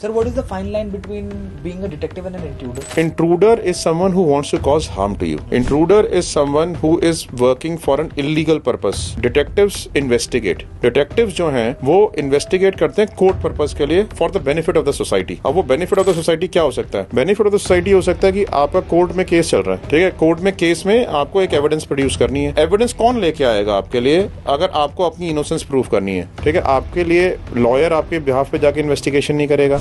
Sir, what is the fine line between being a detective and an intruder? Intruder is someone who wants to cause harm to you. Intruder is someone who is working for an illegal purpose. Detectives investigate. Detectives जो हैं वो investigate करते हैं court purpose के लिए for the benefit of the society. अब वो benefit of the society क्या हो सकता है? Benefit of the society हो सकता है कि आपका कोर्ट में केस चल रहा है, ठीक है? कोर्ट में केस में आपको एक एविडेंस प्रोड्यूस करनी है. एविडेंस कौन लेके आएगा आपके लिए अगर आपको अपनी इनोसेंस प्रूव करनी है, ठीक है? आपके लिए लॉयर आपके बिहाफ पे जाके इन्वेस्टिगेशन नहीं करेगा,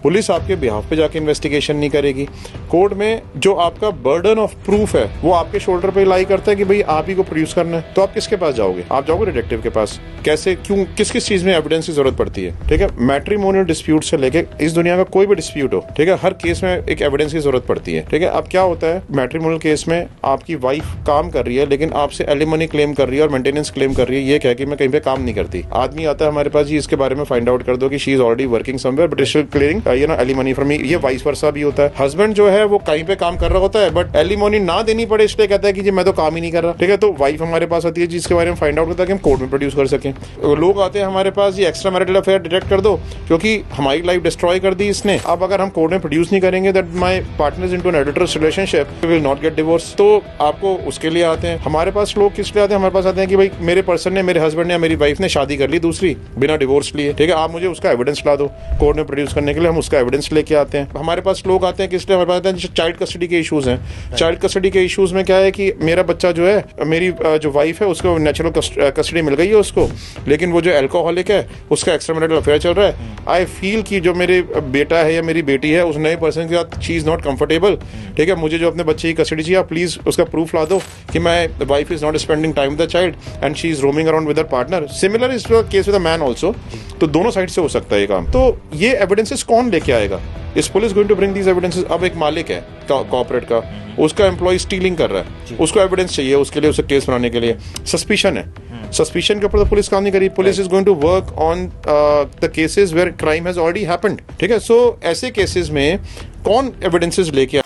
पुलिस आपके बिहाफ पे जाके इन्वेस्टिगेशन नहीं करेगी. कोर्ट में जो आपका बर्डन ऑफ प्रूफ है वो आपके शोल्डर पे लाई करता है कि भाई आप ही को प्रोड्यूस करना है. तो आप किसके पास जाओगे? आप जाओगे डिटेक्टिव के पास. कैसे, क्यों, किस किस चीज में एविडेंस की जरूरत पड़ती है, ठीक है? मैट्रिमोनियल डिस्प्यूट से लेके इस दुनिया का कोई भी डिस्प्यूट हो, ठीक है, हर केस में एक एविडेंस की जरूरत पड़ती है, ठीक है? अब क्या होता है मैट्रिमोनियल केस में, आपकी वाइफ काम कर रही है लेकिन आपसे एलिमनी क्लेम कर रही है और मेंटेनेंस क्लेम कर रही है, ये कह के मैं कहीं पे काम नहीं करती. आदमी आता है हमारे पास, जी इसके बारे में फाइंड आउट कर दो कि she is already working somewhere but still clearing alimony from me. ये वाइस वर्सा भी होता है. हस्बैंड जो है वो कहीं पे काम कर रहा होता है बट एलिमनी ना देनी पड़े इसलिए कहता है कि जी मैं तो काम ही नहीं कर रहा, ठीक है? तो वाइफ हमारे पास आती है जिसके बारे में फाइंड आउट होता है कि हम कोर्ट में प्रोड्यूस कर सकें. लोग आते हैं हमारे पास, जी एक्स्ट्रा मैरिटल अफेयर डिटेक्ट कर दो क्योंकि हमारी लाइफ डिस्ट्रॉय कर दी इसने. अब अगर हम कोर्ट में प्रोड्यूस नहीं करेंगे that my partner is into an adulterous relationship, we will not get divorce, तो आपको उसके लिए आते हैं. हमारे पास लोग किस लिए आते हैं? हमारे पास आते हैं कि भाई मेरे पर्सन ने, मेरे हस्बैंड ने या मेरी वाइफ ने शादी कर ली दूसरी बिना डिवोर्स लिए, ठीक है? आप मुझे उसका एविडेंस ला दो. कोर्ट में प्रोड्यूस करने के लिए हम उसका एविडेंस लेके आते हैं. हमारे पास लोग आते हैं किस लिए? हमारे पास आते हैं चाइल्ड कस्टडी के इश्यूज हैं. चाइल्ड कस्टडी के इश्यूज में क्या है कि मेरा बच्चा जो है, मेरी जो वाइफ है उसको नेचुरल कस्टडी मिल गई है उसको, लेकिन वो जो अल्कोहलिक है उसका एक्स्ट्रा मैरिटल अफेयर चल रहा है. आई फील कि जो मेरे बेटा है या मेरी बेटी है उस नए पर्सन के साथ शी इज नॉट कंफर्टेबल, ठीक है? मुझे जो अपने बच्चे की कस्टडी चाहिए, आप प्लीज उसका प्रूफ ला दो कि मैं wife is not spending time with the child and she is roaming around with her partner. Similar is the case with a man also. तो दोनों साइड से हो सकता है ये काम. तो ये एविडेंसेस कौन लेके आएगा? Is police going to bring these evidences. अब एक मालिक है कॉर्पोरेट का, उसका एम्प्लॉय स्टीलिंग कर रहा है, उसको एविडेंस चाहिए उसके लिए, उसे केस बनाने के लिए. सस्पिशन है, सस्पिशन के ऊपर तो पुलिस काम नहीं करी. Police is going to work on the cases where crime has already happened, ठीक है? सो ऐसे केसेस में कौन एविडेंसेस लेके